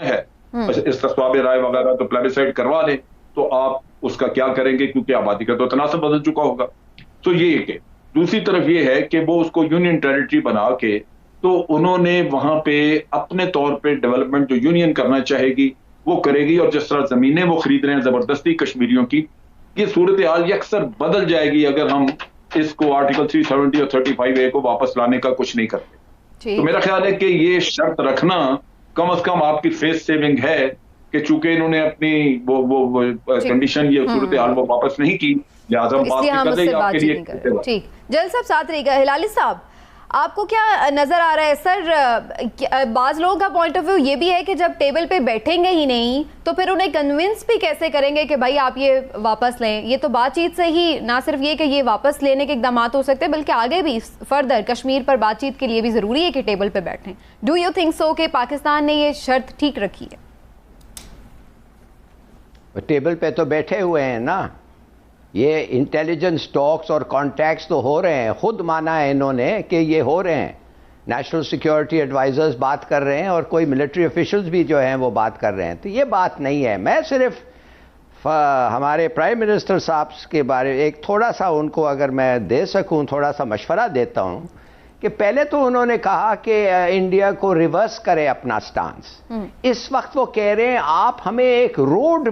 ہے استصواب رائے وغیرہ تو پلیبیسائٹ کروا لیں, تو آپ اس کا کیا کریں گے, کیونکہ آبادی کا تو تناسب بدل چکا ہوگا. تو یہ کہ دوسری طرف یہ ہے کہ وہ اس کو یونین ٹیریٹری بنا کے تو انہوں نے وہاں پہ اپنے طور پہ ڈیولپمنٹ جو یونین کرنا چاہے گی وہ کرے گی, اور جس طرح زمینیں وہ خرید رہے ہیں زبردستی کشمیریوں کی, یہ صورتحال یہ اکثر بدل جائے گی اگر ہم اس کو آرٹیکل 370 اور 35A کو واپس لانے کا کچھ نہیں کرتے. تو میرا خیال ہے کہ یہ شرط رکھنا کم از کم آپ کی فیس سیونگ ہے کہ چونکہ انہوں نے اپنی وہ کنڈیشن یہ صورتحال وہ واپس نہیں کی, لہٰذا ہم اس سے بات چیت نہیں کر رہے. ٹھیک, جل صاحب ساتھ رہے گا. ہلالی صاحب, آپ کو کیا نظر آ رہا ہے سر؟ بعض لوگوں کا پوائنٹ آف ویو یہ بھی ہے کہ جب ٹیبل پہ بیٹھیں گے ہی نہیں تو پھر انہیں کنونس بھی کیسے کریں گے کہ بھائی آپ یہ واپس لیں. یہ تو بات چیت سے ہی نہ صرف یہ کہ یہ واپس لینے کے اقدامات ہو سکتے ہیں بلکہ آگے بھی فردر کشمیر پر بات چیت کے لیے بھی ضروری ہے کہ ٹیبل پہ بیٹھیں. ڈو یو تھنک سو کہ پاکستان نے یہ شرط ٹھیک رکھی ہے؟ ٹیبل پہ تو بیٹھے ہوئے ہیں نا, یہ انٹیلیجنس ٹاکس اور کانٹیکٹس تو ہو رہے ہیں, خود مانا ہے انہوں نے کہ یہ ہو رہے ہیں. نیشنل سیکیورٹی ایڈوائزرز بات کر رہے ہیں اور کوئی ملٹری آفیشلز بھی جو ہیں وہ بات کر رہے ہیں. تو یہ بات نہیں ہے. میں صرف ہمارے پرائم منسٹر صاحب کے بارے ایک تھوڑا سا ان کو اگر میں دے سکوں تھوڑا سا مشورہ دیتا ہوں کہ پہلے تو انہوں نے کہا کہ انڈیا کو ریورس کرے اپنا سٹانس. اس وقت وہ کہہ رہے ہیں آپ ہمیں ایک روڈ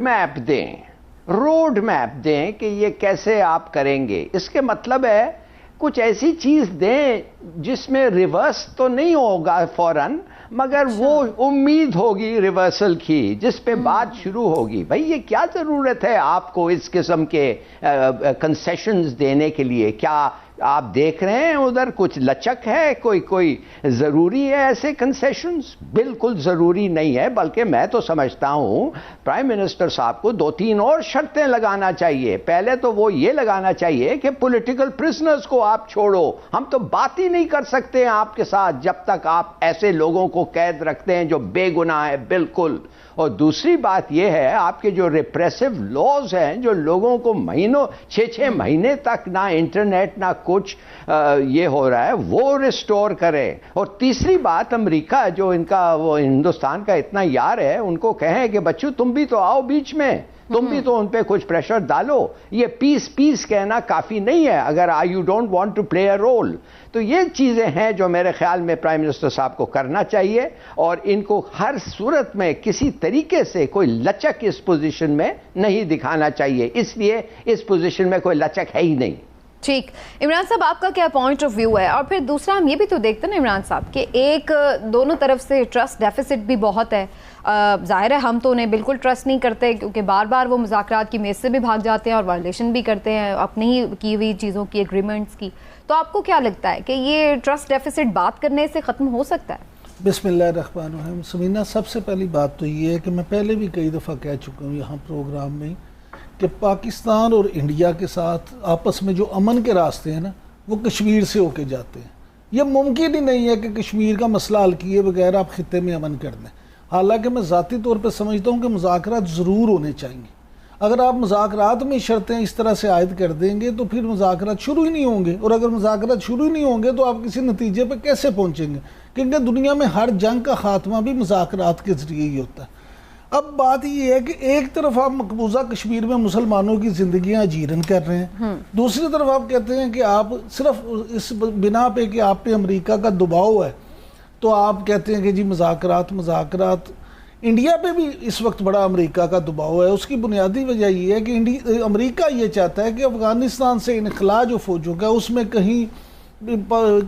میپ دیں کہ یہ کیسے آپ کریں گے. اس کے مطلب ہے کچھ ایسی چیز دیں جس میں ریورس تو نہیں ہوگا فوراً, مگر وہ امید ہوگی ریورسل کی, جس پہ بات شروع ہوگی. بھائی یہ کیا ضرورت ہے آپ کو اس قسم کے کنسیشنز دینے کے لیے؟ کیا آپ دیکھ رہے ہیں ادھر کچھ لچک ہے, کوئی ضروری ہے ایسے کنسیشنز؟ بالکل ضروری نہیں ہے. بلکہ میں تو سمجھتا ہوں پرائم منسٹر صاحب کو 2-3 اور شرطیں لگانا چاہیے. پہلے تو وہ یہ لگانا چاہیے کہ پولیٹیکل پرزنرز کو آپ چھوڑو, ہم تو بات ہی نہیں کر سکتے ہیں آپ کے ساتھ جب تک آپ ایسے لوگوں کو قید رکھتے ہیں جو بے گناہ ہے بالکل. اور دوسری بات یہ ہے آپ کے جو ریپریسو لاز ہیں جو لوگوں کو مہینوں 6 مہینے تک نہ انٹرنیٹ نہ کچھ یہ ہو رہا ہے وہ ریسٹور کرے. اور تیسری بات امریکہ جو ان کا وہ ہندوستان کا اتنا یار ہے ان کو کہیں کہ بچوں تم بھی تو آؤ بیچ میں, تم بھی تو ان پہ کچھ پریشر ڈالو. یہ پیس کہنا کافی نہیں ہے اگر you don't want to play a role. تو یہ چیزیں ہیں جو میرے خیال میں پرائم منسٹر صاحب کو کرنا چاہیے, اور ان کو ہر صورت میں کسی طریقے سے کوئی لچک اس پوزیشن میں نہیں دکھانا چاہیے. اس لیے اس پوزیشن میں کوئی لچک ہے ہی نہیں. ٹھیک, عمران صاحب آپ کا کیا پوائنٹ آف ویو ہے؟ اور پھر دوسرا ہم یہ بھی تو دیکھتے ہیں نا عمران صاحب کہ ایک دونوں طرف سے ٹرسٹ ڈیفیسٹ بھی بہت ہے. ظاہر ہے ہم تو انہیں بالکل ٹرسٹ نہیں کرتے کیونکہ بار بار وہ مذاکرات کی میز سے بھی بھاگ جاتے ہیں اور وائلیشن بھی کرتے ہیں اپنی ہی کی ہوئی چیزوں کی, ایگریمنٹس کی. تو آپ کو کیا لگتا ہے کہ یہ ٹرسٹ ڈیفیسٹ بات کرنے سے ختم ہو سکتا ہے؟ بسم اللہ الرحمن الرحیم. سمینہ, سب سے پہلی بات تو یہ ہے کہ میں پہلے بھی کئی دفعہ کہہ چکا ہوں یہاں پروگرام میں کہ پاکستان اور انڈیا کے ساتھ آپس میں جو امن کے راستے ہیں نا وہ کشمیر سے ہو کے جاتے ہیں. یہ ممکن ہی نہیں ہے کہ کشمیر کا مسئلہ حل کیے بغیر آپ خطے میں امن کر دیں. حالانکہ میں ذاتی طور پہ سمجھتا ہوں کہ مذاکرات ضرور ہونے چاہیے. اگر آپ مذاکرات میں شرطیں اس طرح سے عائد کر دیں گے تو پھر مذاکرات شروع ہی نہیں ہوں گے, اور اگر مذاکرات شروع ہی نہیں ہوں گے تو آپ کسی نتیجے پہ کیسے پہنچیں گے؟ کیونکہ دنیا میں ہر جنگ کا خاتمہ بھی مذاکرات کے ذریعے ہی ہوتا ہے. اب بات یہ ہے کہ ایک طرف آپ مقبوضہ کشمیر میں مسلمانوں کی زندگیاں اجیرن کر رہے ہیں, دوسری طرف آپ کہتے ہیں کہ آپ صرف اس بنا پہ کہ آپ پہ امریکہ کا دباؤ ہے تو آپ کہتے ہیں کہ جی مذاکرات. انڈیا پہ بھی اس وقت بڑا امریکہ کا دباؤ ہے. اس کی بنیادی وجہ یہ ہے کہ امریکہ یہ چاہتا ہے کہ افغانستان سے انخلا جو فوجوں کا اس میں کہیں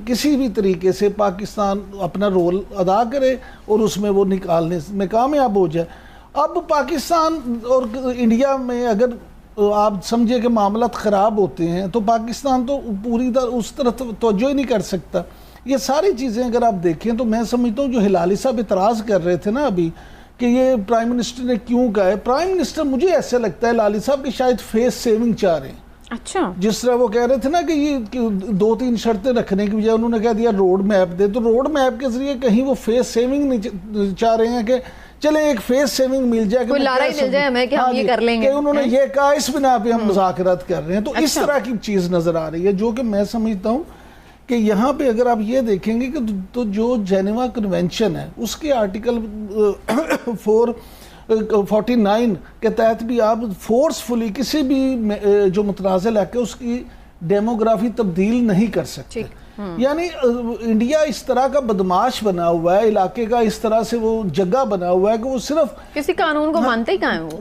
کسی بھی طریقے سے پاکستان اپنا رول ادا کرے اور اس میں وہ نکالنے میں کامیاب ہو جائے. اب پاکستان اور انڈیا میں اگر آپ سمجھے کہ معاملات خراب ہوتے ہیں تو پاکستان تو پوری طرح اس طرف توجہ ہی نہیں کر سکتا. یہ ساری چیزیں اگر آپ دیکھیں تو میں سمجھتا ہوں جو ہلالی صاحب اعتراض کر رہے تھے نا ابھی کہ یہ پرائم منسٹر نے کیوں کہا ہے, پرائم منسٹر مجھے ایسا لگتا ہے ہلالی صاحب کہ شاید فیس سیونگ چاہ رہے ہیں. اچھا, جس طرح وہ کہہ رہے تھے نا کہ یہ 2-3 شرطیں رکھنے کی بجائے انہوں نے کہہ دیا روڈ میپ دے, تو روڈ میپ کے ذریعے کہیں وہ فیس سیونگ نہیں چاہ رہے ہیں کہ چلیں ایک فیس سیونگ مل جائے, کوئی لارا ہی مل جائے ہمیں کہ ہم یہ کر لیں گے. کہ انہوں نے یہ کہا اس بنا پہ ہم مذاکرات کر رہے ہیں. تو اس طرح کی چیز نظر آ رہی ہے جو کہ میں سمجھتا ہوں کہ یہاں پہ اگر آپ یہ دیکھیں گے کہ تو جو جینیوا کنونشن ہے اس کے آرٹیکل 49 کے تحت بھی آپ فورسفلی کسی بھی جو متنازع علاقے اس کی ڈیموگرافی تبدیل نہیں کر سکتے. یعنی انڈیا اس طرح کا بدماش بنا ہوا ہے، علاقے کا اس طرح سے وہ جگہ بنا ہوا ہے کہ وہ صرف کسی قانون کو مانتے ہی کہاں ہے وہ.